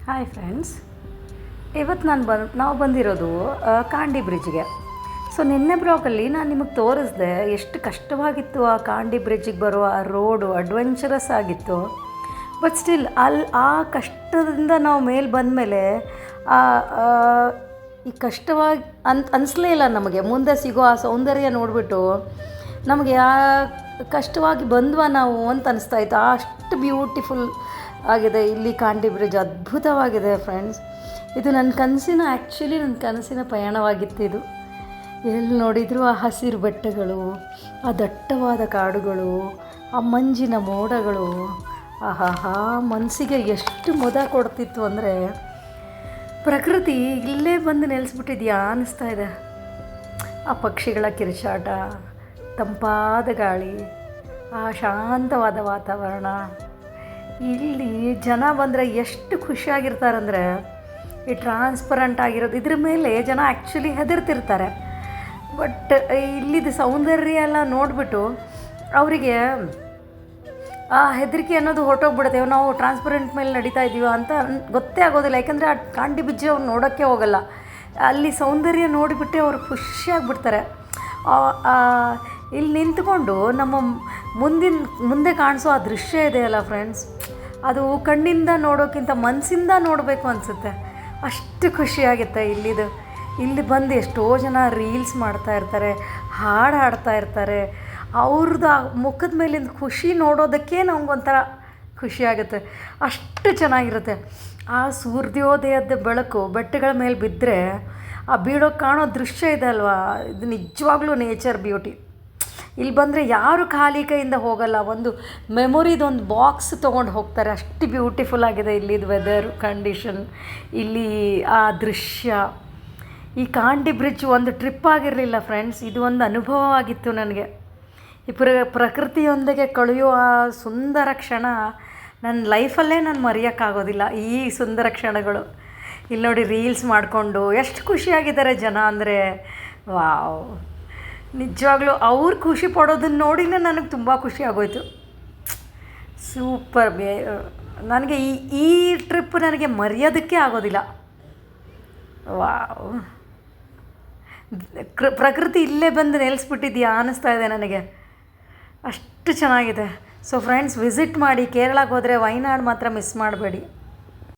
Hi friends, ಇವತ್ತು ನಾವು ಬಂದಿರೋದು ಕಾಂಡಿ ಬ್ರಿಡ್ಜ್ಗೆ. ಸೊ ನಿನ್ನೆ ಬ್ಲಾಗಲ್ಲಿ ನಾನು ನಿಮಗೆ ತೋರಿಸ್ದೆ ಎಷ್ಟು ಕಷ್ಟವಾಗಿತ್ತು ಆ ಕಾಂಡಿ ಬ್ರಿಡ್ಜಿಗೆ ಬರೋ ಆ ರೋಡು. ಅಡ್ವೆಂಚರಸ್ ಆಗಿತ್ತು. ಬಟ್ ಸ್ಟಿಲ್ ಆ ಕಷ್ಟದಿಂದ ನಾವು ಮೇಲೆ ಬಂದಮೇಲೆ ಈ ಕಷ್ಟವಾಗಿ ಅನಿಸ್ಲೇ ಇಲ್ಲ ನಮಗೆ. ಮುಂದೆ ಸಿಗೋ ಆ ಸೌಂದರ್ಯ ನೋಡಿಬಿಟ್ಟು ನಮಗೆ ಕಷ್ಟವಾಗಿ ಬಂದ್ವಾ ನಾವು ಅಂತ ಅನಿಸ್ತಾಯಿತ್ತು. ಅಷ್ಟು ಬ್ಯೂಟಿಫುಲ್ ಆಗಿದೆ ಇಲ್ಲಿ ಕಾಂಡಿ ಬ್ರಿಡ್ಜ್. ಅದ್ಭುತವಾಗಿದೆ ಫ್ರೆಂಡ್ಸ್. ಇದು ನನ್ನ ಕನಸಿನ ಪಯಣವಾಗಿತ್ತು ಇದು. ಎಲ್ಲಿ ನೋಡಿದರೂ ಆ ಹಸಿರು ಬೆಟ್ಟಗಳು, ಆ ದಟ್ಟವಾದ ಕಾಡುಗಳು, ಆ ಮಂಜಿನ ಮೋಡಗಳು, ಆಹಾಹಾ, ಮನಸ್ಸಿಗೆ ಎಷ್ಟು ಮುದ ಕೊಡ್ತಿತ್ತು ಅಂದರೆ ಪ್ರಕೃತಿ ಇಲ್ಲೇ ಬಂದು ನೆಲೆಸ್ಬಿಟ್ಟಿದ್ಯಾ ಅನ್ನಿಸ್ತಾ ಇದೆ. ಆ ಪಕ್ಷಿಗಳ ಕಿರುಚಾಟ, ತಂಪಾದ ಗಾಳಿ, ಆ ಶಾಂತವಾದ ವಾತಾವರಣ. ಇಲ್ಲಿ ಜನ ಬಂದರೆ ಎಷ್ಟು ಖುಷಿಯಾಗಿರ್ತಾರಂದರೆ ಈ ಟ್ರಾನ್ಸ್ಪರೆಂಟ್ ಆಗಿರೋದು ಇದ್ರ ಮೇಲೆ ಜನ ಆ್ಯಕ್ಚುಲಿ ಹೆದರ್ತಿರ್ತಾರೆ. ಬಟ್ ಇಲ್ಲಿದ್ದು ಸೌಂದರ್ಯ ಎಲ್ಲ ನೋಡಿಬಿಟ್ಟು ಅವರಿಗೆ ಆ ಹೆದರಿಕೆ ಅನ್ನೋದು ಹೊರಟೋಗ್ಬಿಡುತ್ತೆ. ನಾವು ಟ್ರಾನ್ಸ್ಪರೆಂಟ್ ಮೇಲೆ ನಡೀತಾ ಇದ್ದೀವ ಅಂತ ಗೊತ್ತೇ ಆಗೋದಿಲ್ಲ. ಯಾಕಂದರೆ ಆ ಕಾಂಡಿ ಬ್ರಿಡ್ಜ್ ಅವ್ರು ನೋಡೋಕ್ಕೆ ಹೋಗಲ್ಲ. ಅಲ್ಲಿ ಸೌಂದರ್ಯ ನೋಡಿಬಿಟ್ಟೆ ಅವ್ರು ಖುಷಿಯಾಗಿಬಿಡ್ತಾರೆ. ಇಲ್ಲಿ ನಿಂತ್ಕೊಂಡು ನಮ್ಮ ಮುಂದೆ ಕಾಣಿಸೋ ಆ ದೃಶ್ಯ ಇದೆಯಲ್ಲ ಫ್ರೆಂಡ್ಸ್, ಅದು ಕಣ್ಣಿಂದ ನೋಡೋಕ್ಕಿಂತ ಮನಸ್ಸಿಂದ ನೋಡಬೇಕು ಅನಿಸುತ್ತೆ. ಅಷ್ಟು ಖುಷಿಯಾಗುತ್ತೆ ಇಲ್ಲಿ ಬಂದು ಎಷ್ಟೋ ಜನ ರೀಲ್ಸ್ ಮಾಡ್ತಾ ಇರ್ತಾರೆ, ಹಾಡು ಹಾಡ್ತಾ ಇರ್ತಾರೆ. ಅವ್ರದ್ದು ಆ ಮುಖದ ಮೇಲಿಂದ ಖುಷಿ ನೋಡೋದಕ್ಕೆ ನಮಗೊಂಥರ ಖುಷಿಯಾಗುತ್ತೆ. ಅಷ್ಟು ಚೆನ್ನಾಗಿರುತ್ತೆ. ಆ ಸೂರ್ಯೋದಯದ ಬೆಳಕು ಬೆಟ್ಟಗಳ ಮೇಲೆ ಬಿದ್ದರೆ ಆ ಬೀಳೋಕ್ಕೆ ಕಾಣೋ ದೃಶ್ಯ ಇದೆ ಅಲ್ವಾ, ಇದು ನಿಜವಾಗ್ಲೂ ನೇಚರ್ ಬ್ಯೂಟಿ. ಇಲ್ಲಿ ಬಂದರೆ ಯಾರು ಖಾಲಿ ಕೈಯಿಂದ ಹೋಗಲ್ಲ. ಒಂದು ಮೆಮೊರಿದೊಂದು ಬಾಕ್ಸ್ ತೊಗೊಂಡು ಹೋಗ್ತಾರೆ. ಅಷ್ಟು ಬ್ಯೂಟಿಫುಲ್ ಆಗಿದೆ ಇಲ್ಲಿದು ವೆದರ್ ಕಂಡೀಷನ್, ಇಲ್ಲಿ ಆ ದೃಶ್ಯ. ಈ ಕಾಂಡಿ ಬ್ರಿಡ್ಜ್ ಒಂದು ಟ್ರಿಪ್ ಆಗಿರಲಿಲ್ಲ ಫ್ರೆಂಡ್ಸ್, ಇದು ಒಂದು ಅನುಭವವಾಗಿತ್ತು ನನಗೆ. ಈ ಪ್ರಕೃತಿಯೊಂದಿಗೆ ಕಳೆಯೋ ಆ ಸುಂದರ ಕ್ಷಣ ನನ್ನ ಲೈಫಲ್ಲೇ ನಾನು ಮರೆಯೋಕ್ಕಾಗೋದಿಲ್ಲ. ಈ ಸುಂದರ ಕ್ಷಣಗಳು ಇಲ್ಲಿ ನೋಡಿ, ರೀಲ್ಸ್ ಮಾಡಿಕೊಂಡು ಎಷ್ಟು ಖುಷಿಯಾಗಿದ್ದಾರೆ ಜನ ಅಂದರೆ ವಾವ್. ನಿಜವಾಗ್ಲೂ ಅವ್ರು ಖುಷಿ ಪಡೋದನ್ನು ನೋಡಿನೇ ನನಗೆ ತುಂಬ ಖುಷಿ ಆಗೋಯ್ತು. ಸೂಪರ್. ನನಗೆ ಈ ಟ್ರಿಪ್ ನನಗೆ ಮರೆಯೋದಕ್ಕೆ ಆಗೋದಿಲ್ಲ. ವಾವ್, ಪ್ರಕೃತಿ ಇಲ್ಲೇ ಬಂದು ನೆಲೆಸ್ಬಿಟ್ಟಿದ್ಯಾ ಅನ್ನಿಸ್ತಾ ಇದೆ ನನಗೆ. ಅಷ್ಟು ಚೆನ್ನಾಗಿದೆ. ಸೊ ಫ್ರೆಂಡ್ಸ್, ವಿಸಿಟ್ ಮಾಡಿ. ಕೇರಳಕ್ಕೆ ಹೋದರೆ ವಯನಾಡ್ ಮಾತ್ರ ಮಿಸ್ ಮಾಡಬೇಡಿ.